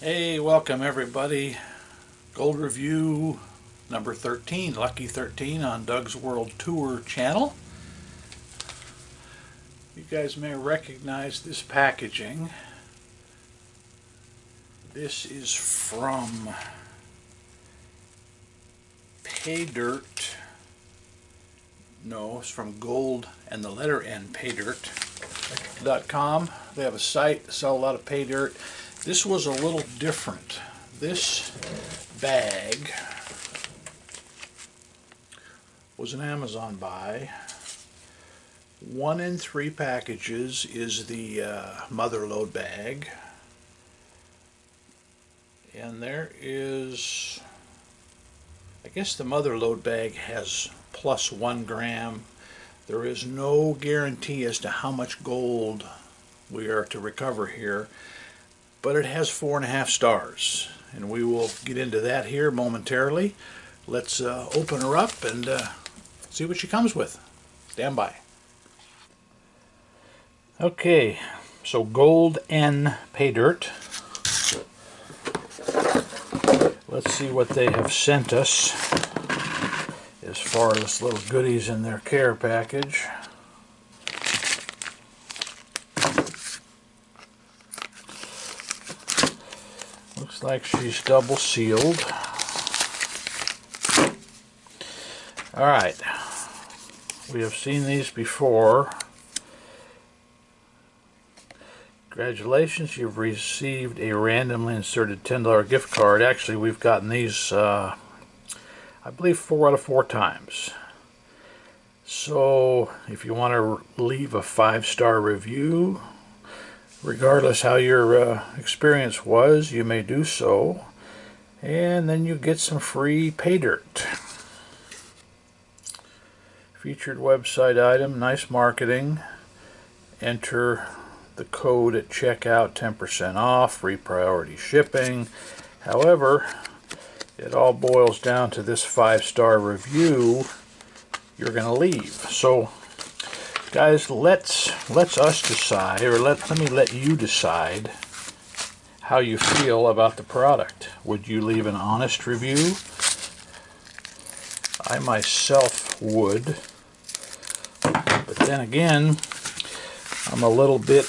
Hey, welcome everybody. Gold Review number 13, Lucky 13 on Doug's World Tour channel. You guys may recognize this packaging. This is from Paydirt. No, it's from Gold and the letter N PayDirt.com. They have a site that sells a lot of pay dirt. This was a little different. This bag was an Amazon buy. 1 in 3 packages is the mother load bag. And there is, I guess the mother load bag has plus 1 gram. There is no guarantee as to how much gold we are to recover here, but it has 4.5 stars, and we will get into that here momentarily. Let's open her up and see what she comes with. Stand by. Okay, so Goldn PayDirt. Let's see what they have sent us as far as little goodies in their care package. Looks like she's double sealed. Alright, we have seen these before. Congratulations, you've received a randomly inserted $10 gift card. Actually, we've gotten these, I believe, 4 out of 4 times. So, if you want to leave a 5-star review, regardless how your experience was, you may do so, and then you get some free pay dirt. Featured website item, nice marketing. Enter the code at checkout, 10% off, free priority shipping. However, it all boils down to this 5-star review you're going to leave. So guys, let's us decide, or let me let you decide how you feel about the product. Would you leave an honest review? I myself would, but then again, I'm a little bit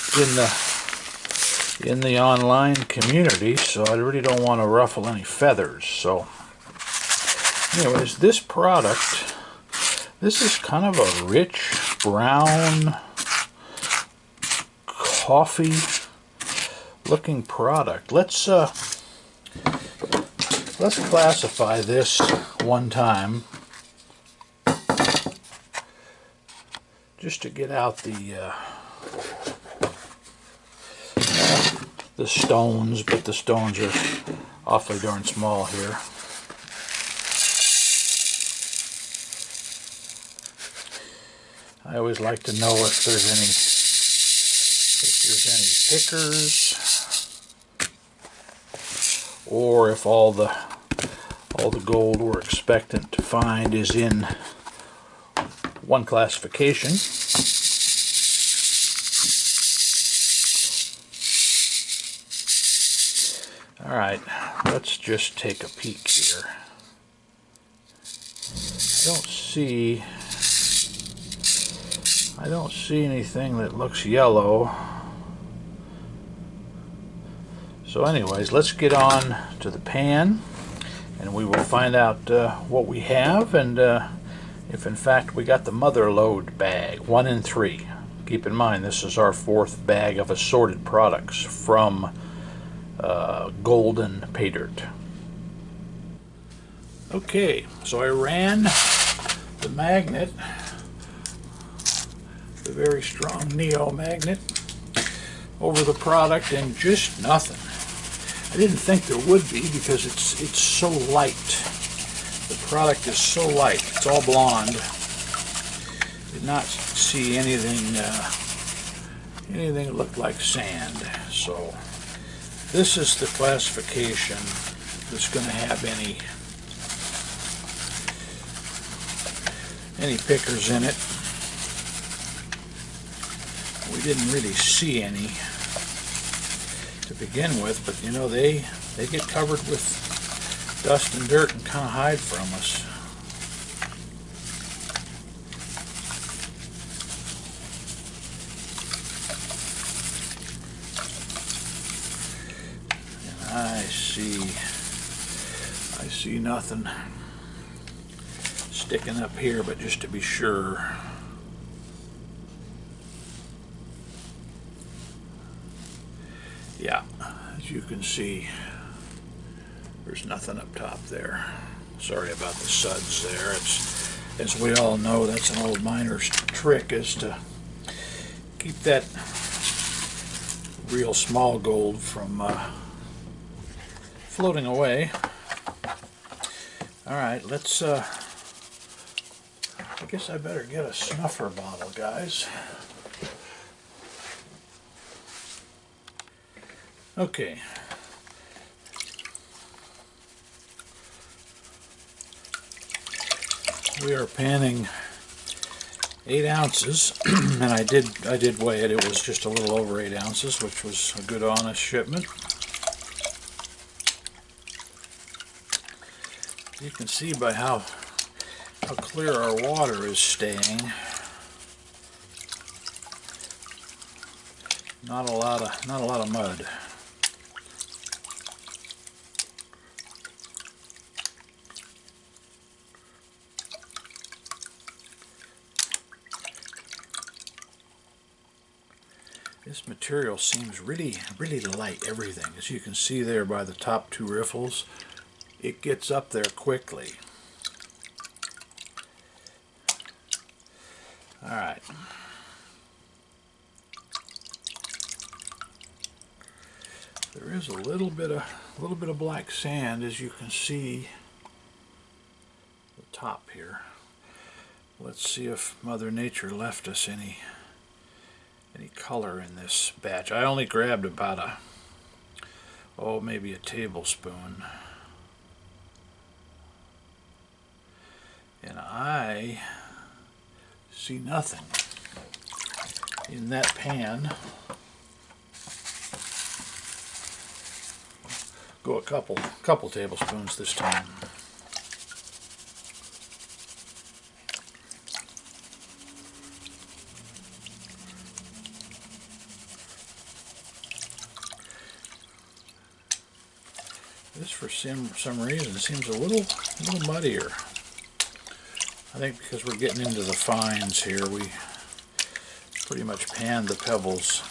in the online community, so I really don't want to ruffle any feathers. So anyways, this product, this is kind of a rich brown coffee looking product. Let's classify this one time just to get out the stones, but the stones are awfully darn small here. I always like to know if there's any pickers, or if all the gold we're expectant to find is in one classification. All right, let's just take a peek here. I don't see anything that looks yellow. So anyways, let's get on to the pan and we will find out what we have, and if in fact we got the mother load bag, 1 in 3. Keep in mind, this is our 4th bag of assorted products from Goldn PayDirt. Okay, so I ran the magnet, the very strong Neo magnet, over the product, and just nothing. I didn't think there would be, because it's so light. The product is so light. It's all blonde. Did not see anything that looked like sand. So this is the classification that's going to have any pickers in it. We didn't really see any. to begin with, but you know, they get covered with dust and dirt and kind of hide from us. And I see nothing sticking up here, but just to be sure. Yeah, as you can see, there's nothing up top there. Sorry about the suds there. It's, as we all know, that's an old miner's trick, is to keep that real small gold from floating away. Alright, let's, I guess I better get a snuffer bottle, guys. Okay. We are panning 8 ounces, and I did weigh it. It was just a little over 8 ounces, which was a good, honest shipment. You can see by how clear our water is staying. Not a lot of mud. This material seems really light, everything. As you can see there by the top 2 riffles, it gets up there quickly. Alright. There is a little bit of black sand, as you can see the top here. Let's see if Mother Nature left us any color in this batch. I only grabbed about maybe a tablespoon. And I see nothing in that pan. Go a couple tablespoons this time. This, for some reason, seems a little muddier. I think because we're getting into the fines here, we pretty much panned the pebbles.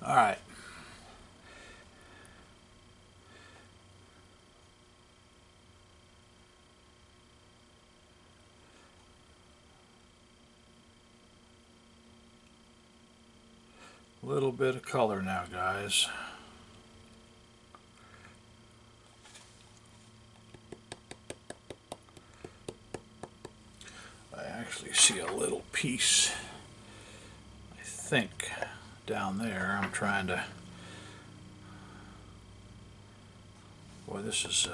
All right. A little bit of color now, guys. I actually see a little piece, I think, down there. I'm trying to, boy, this is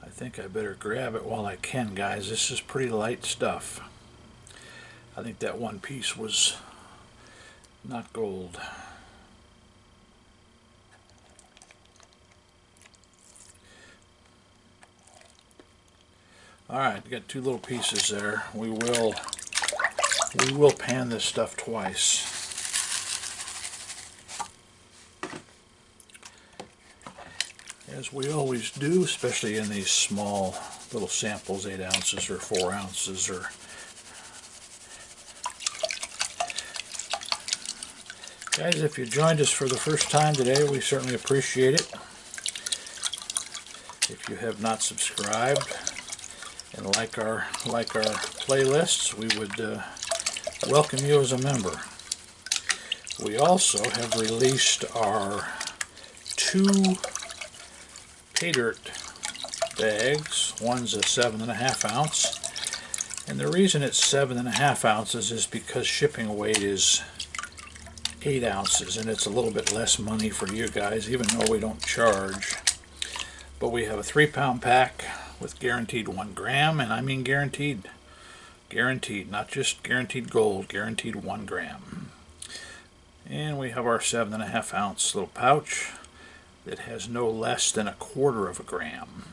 I think I better grab it while I can, guys. This is pretty light stuff. I think that one piece was not gold. Alright, we got 2 little pieces there. We will pan this stuff twice. As we always do, especially in these small little samples, 8 ounces or 4 ounces or guys, if you joined us for the first time today, we certainly appreciate it. If If you have not subscribed and like our playlists, we would welcome you as a member. We also have released our 2 Paydirt bags. One's a 7.5 ounce, and the reason it's 7.5 ounces is because shipping weight is 8 ounces, and it's a little bit less money for you guys, even though we don't charge. But we have a 3-pound pack with guaranteed 1 gram, and I mean guaranteed, not just guaranteed gold, guaranteed 1 gram. And we have our 7.5 ounce little pouch that has no less than 1/4 gram.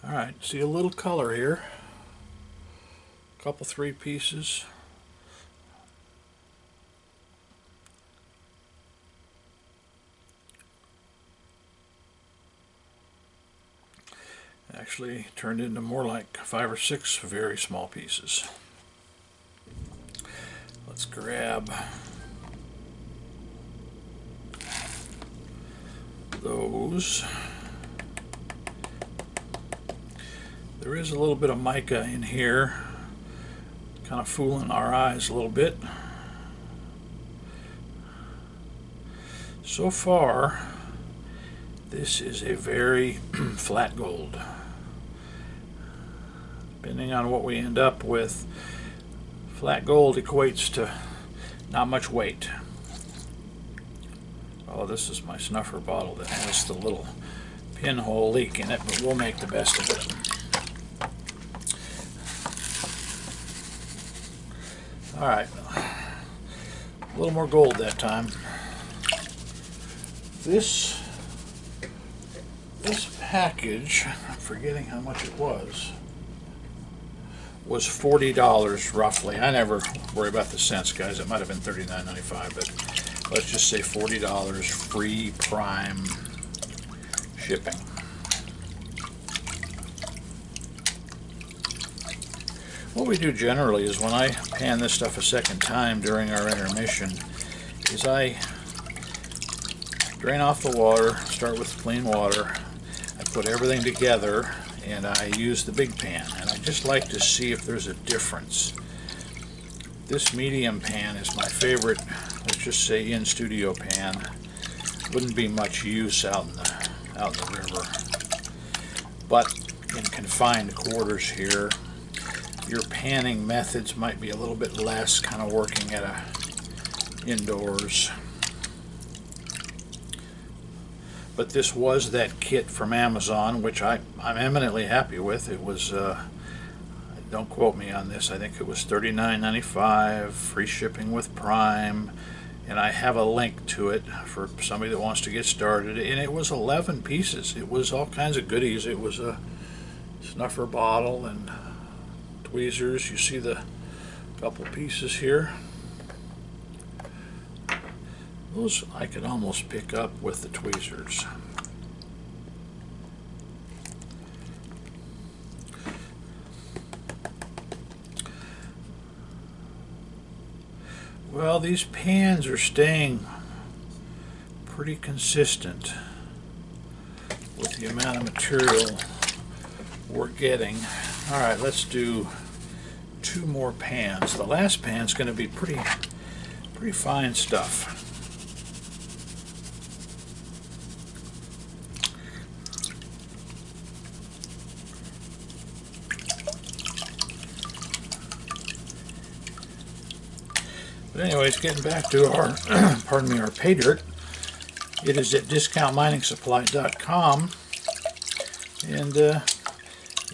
Alright, see a little color here. A couple 3 pieces. Actually turned into more like 5 or 6 very small pieces. Let's grab those. There is a little bit of mica in here, kind of fooling our eyes a little bit. So far, this is a very flat gold. Depending on what we end up with, flat gold equates to not much weight. Oh, this is my snuffer bottle that has the little pinhole leak in it, but we'll make the best of it. Alright, a little more gold that time. This package, I'm forgetting how much it was $40 roughly. I never worry about the cents, guys. It might have been $39.95, but let's just say $40 free prime shipping. What we do generally is when I pan this stuff a second time during our intermission is I drain off the water, start with clean water, I put everything together, and I use the big pan, and I just like to see if there's a difference. This medium pan is my favorite, let's just say in studio pan. Wouldn't be much use out in the river, but in confined quarters here, your panning methods might be a little bit less, kind of working at indoors. But this was that kit from Amazon, which I'm eminently happy with. It was, don't quote me on this, I think it was $39.95, free shipping with Prime, and I have a link to it for somebody that wants to get started. And it was 11 pieces. It was all kinds of goodies. It was a snuffer bottle and tweezers. You see the couple pieces here. Those I could almost pick up with the tweezers. Well, these pans are staying pretty consistent with the amount of material we're getting. Alright, let's do 2 more pans. The last pan's going to be pretty fine stuff. But anyways, getting back to our, pardon me, our Paydirt. It is at discountminingsupply.com, and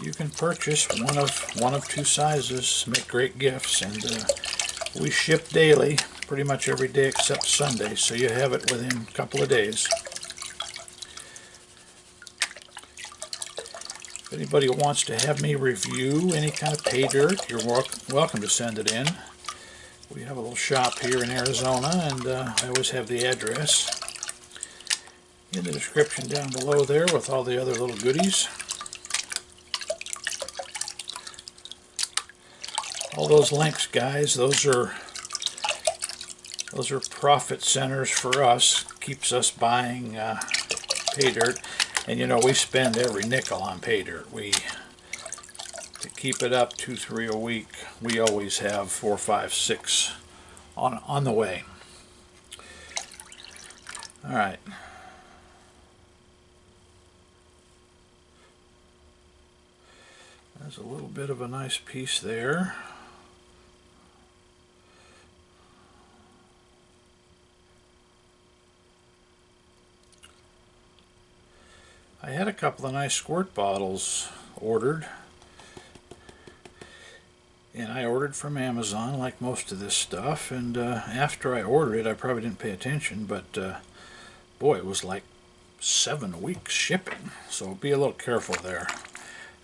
you can purchase one of 2 sizes, make great gifts, and we ship daily, pretty much every day except Sunday, so you have it within a couple of days. If anybody wants to have me review any kind of Paydirt, you're welcome to send it in. We have a little shop here in Arizona, and I always have the address in the description down below there with all the other little goodies. All those links, guys, those are profit centers for us, keeps us buying Paydirt. And you know, we spend every nickel on pay dirt. To keep it up 2-3 a week, we always have 4, 5, 6 on the way. All right. There's a little bit of a nice piece there. I had a couple of nice squirt bottles ordered, and I ordered from Amazon like most of this stuff, and after I ordered it I probably didn't pay attention, but boy, it was like 7 weeks shipping, so be a little careful there.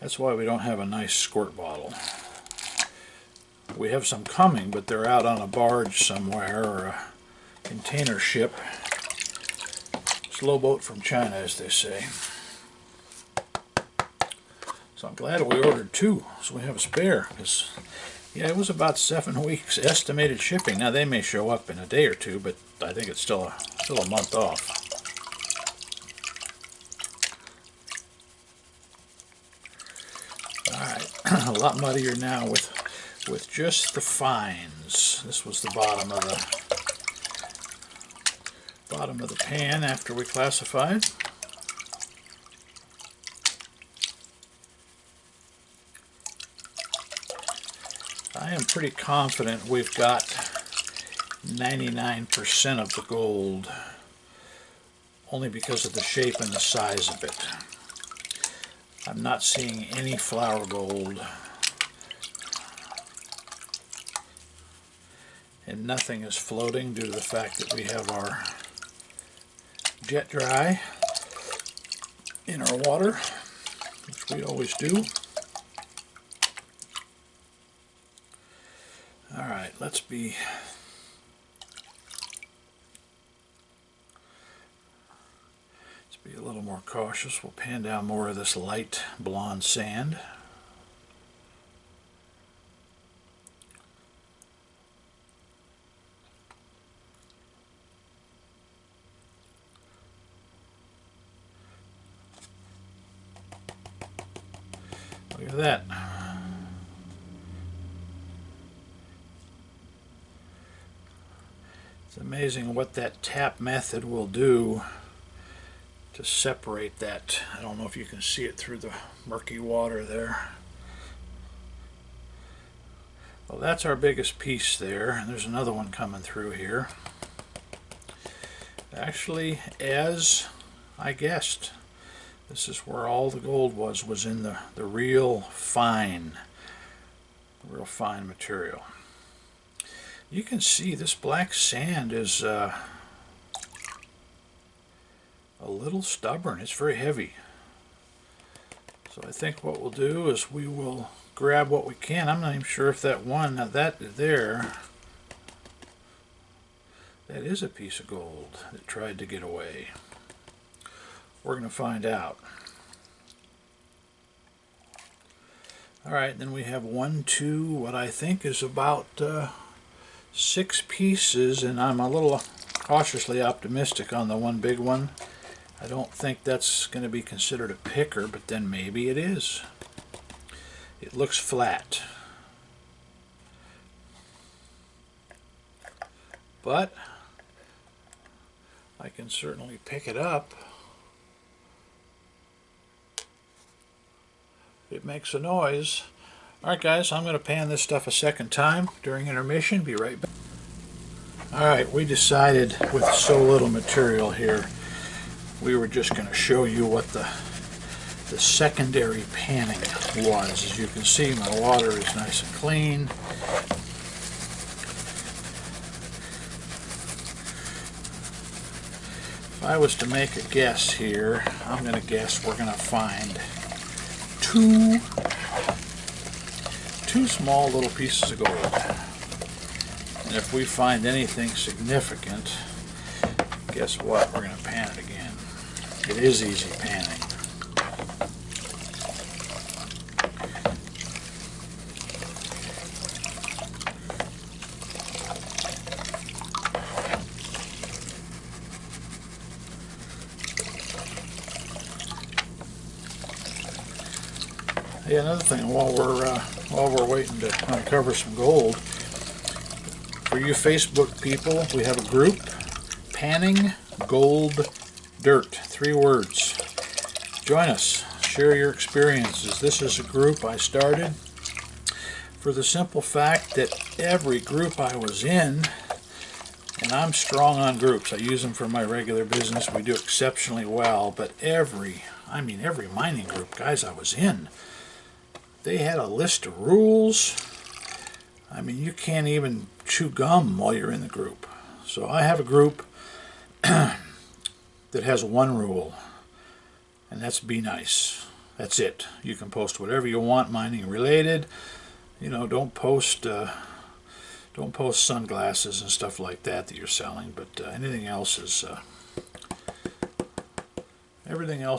That's why we don't have a nice squirt bottle. We have some coming, but they're out on a barge somewhere or a container ship. Slow boat from China, as they say. So I'm glad we ordered 2, so we have a spare, because yeah, it was about 7 weeks estimated shipping. Now they may show up in a day or 2, but I think it's still a month off. All right, a lot muddier now with just the fines. This was the bottom of the pan after we classified. I am pretty confident we've got 99% of the gold, only because of the shape and the size of it. I'm not seeing any flour gold, and nothing is floating due to the fact that we have our jet dry in our water, which we always do. Alright, let's be a little more cautious. We'll pan down more of this light blonde sand. Look at that. It's amazing what that tap method will do to separate that. I don't know if you can see it through the murky water there. Well, that's our biggest piece there, and there's another one coming through here. Actually, as I guessed, this is where all the gold was in the real fine material. You can see this black sand is a little stubborn. It's very heavy. So I think what we'll do is we will grab what we can. I'm not even sure if that one, now that there, that is a piece of gold that tried to get away. We're going to find out. Alright, then we have 1, 2, what I think is about 6 pieces, and I'm a little cautiously optimistic on the one big one. I don't think that's going to be considered a picker, but then maybe it is. It looks flat. But I can certainly pick it up. It makes a noise. Alright guys, I'm going to pan this stuff a second time during intermission. Be right back. Alright, we decided with so little material here, we were just going to show you what the secondary panning was. As you can see, my water is nice and clean. If I was to make a guess here, I'm going to guess we're going to find two small little pieces of gold. And if we find anything significant, guess what? We're going to pan it again. It is easy panning. Yeah, another thing, while we're waiting to uncover some gold, for you Facebook people, we have a group, Panning Gold Dirt, 3 words. Join us, share your experiences. This is a group I started for the simple fact that every group I was in, and I'm strong on groups, I use them for my regular business, we do exceptionally well, but every mining group, guys, I was in, they had a list of rules. I mean, you can't even chew gum while you're in the group. So I have a group that has one rule, and that's be nice. That's it. You can post whatever you want mining related. You know, don't post sunglasses and stuff like that you're selling, but everything else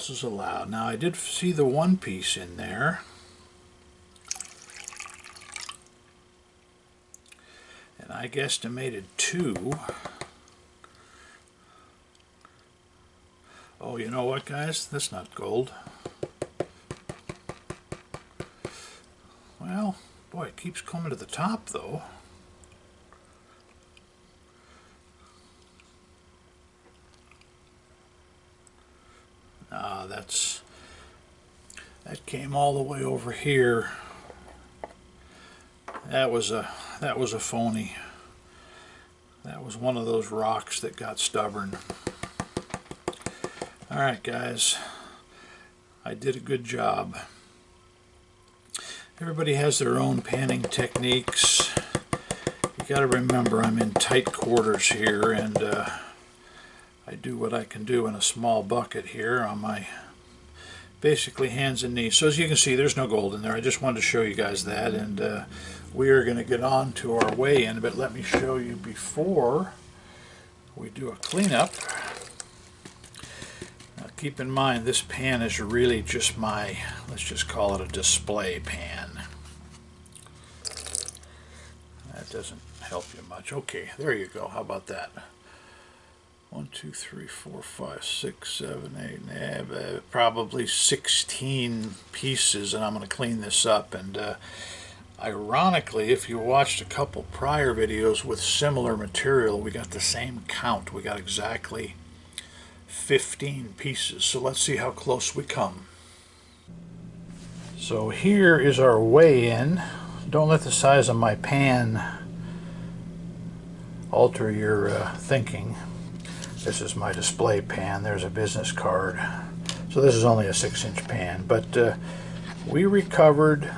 is allowed. Now, I did see the one piece in there. And I guesstimated 2. Oh, you know what, guys? That's not gold. Well, boy, it keeps coming to the top, though. That came all the way over here. That was a phony. That was one of those rocks that got stubborn. Alright, guys, I did a good job. Everybody has their own panning techniques. You got to remember, I'm in tight quarters here, and I do what I can do in a small bucket here on my basically hands and knees. So as you can see, there's no gold in there. I just wanted to show you guys that, and we are going to get on to our weigh-in, but let me show you before we do a cleanup. Now keep in mind, this pan is really just my, let's just call it a display pan. That doesn't help you much. Okay, there you go. How about that? 1, 2, 3, 4, 5, 6, 7, 8, probably 16 pieces, and I'm going to clean this up. And ironically, if you watched a couple prior videos with similar material, we got the same count. We got exactly 15 pieces. So let's see how close we come. So here is our weigh-in. Don't let the size of my pan alter your thinking. This is my display pan. There's a business card. So this is only a 6-inch pan, but we recovered,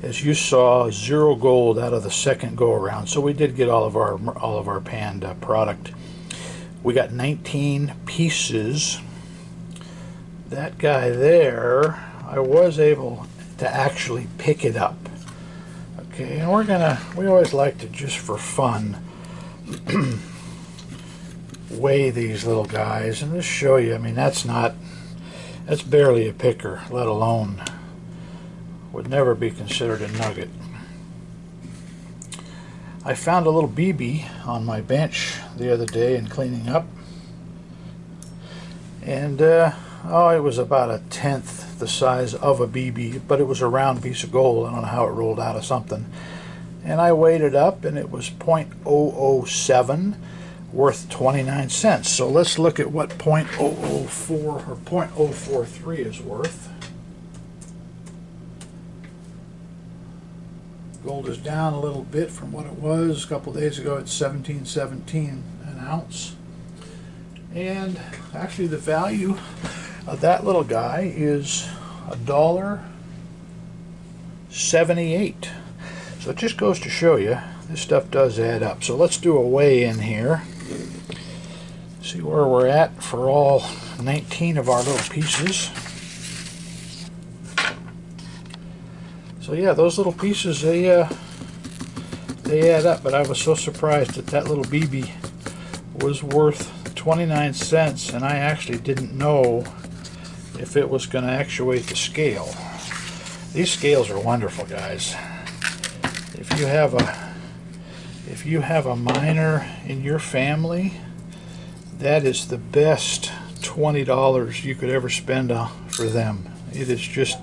as you saw, 0 gold out of the second go around. So we did get all of our panned product. We got 19 pieces. That guy there, I was able to actually pick it up. Okay, and we always like to, just for fun, weigh these little guys and just show you. I mean, that's barely a picker, let alone, would never be considered a nugget. I found a little BB on my bench the other day in cleaning up, and oh, it was about 1/10 the size of a BB, but it was a round piece of gold. I don't know how it rolled out of something, and I weighed it up, and it was 0.007, worth 29 cents. So let's look at what 0.004 or 0.043 is worth. Gold is down a little bit from what it was a couple days ago. It's $17.17 an ounce. And actually the value of that little guy is $1.78. So it just goes to show you, this stuff does add up. So let's do a weigh-in here. See where we're at for all 19 of our little pieces. So yeah, those little pieces, they add up, but I was so surprised that that little BB was worth 29 cents, and I actually didn't know if it was going to actuate the scale. These scales are wonderful, guys. If you have a miner in your family, that is the best $20 you could ever spend for them. It is just,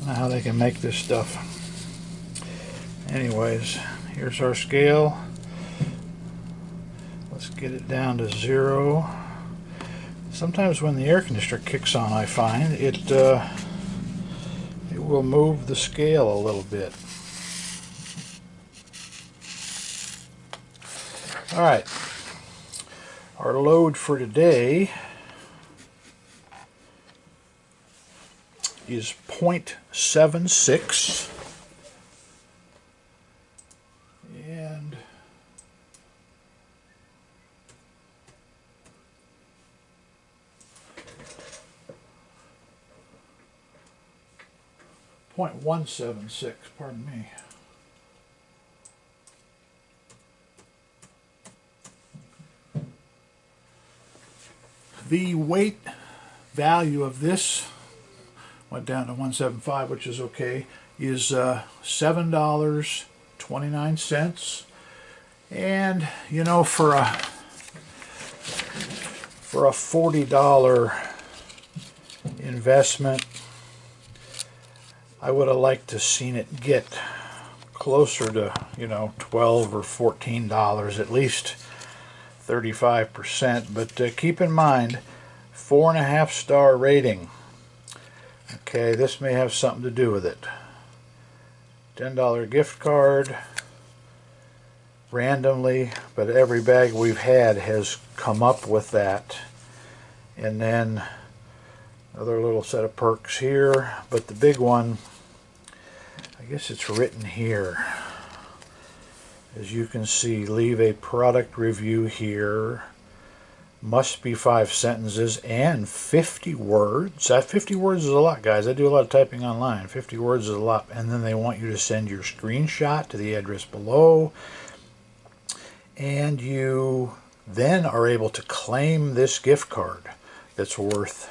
know how they can make this stuff. Anyways, here's our scale. Let's get it down to 0. Sometimes when the air conditioner kicks on, I find it will move the scale a little bit. Alright, our load for today is 0.76 and 0.176, pardon me. The weight value of this went down to 175, which is okay, is $7.29. And you know, for a $40 investment, I would have liked to seen it get closer to, you know, $12 or $14, at least 35%. But keep in mind, 4.5-star rating. Okay, this may have something to do with it. $10 gift card, randomly, but every bag we've had has come up with that. And then another little set of perks here, but the big one, I guess it's written here. As you can see, leave a product review here. Must be 5 sentences and 50 words. That 50 words is a lot, guys. I do a lot of typing online. 50 words is a lot. And then they want you to send your screenshot to the address below. And you then are able to claim this gift card that's worth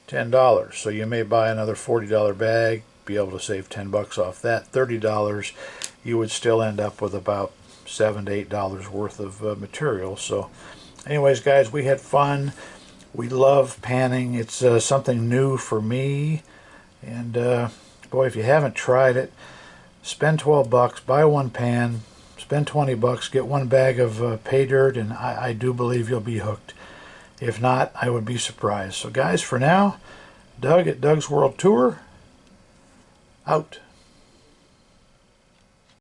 $10. So you may buy another $40 bag, be able to save 10 bucks off that. $30, you would still end up with about $7 to $8 worth of material. So anyways, guys, we had fun. We love panning. It's something new for me. And boy, if you haven't tried it, spend 12 bucks, buy one pan, spend 20 bucks, get one bag of pay dirt, and I do believe you'll be hooked. If not, I would be surprised. So guys, for now, Doug at Doug's World Tour, out.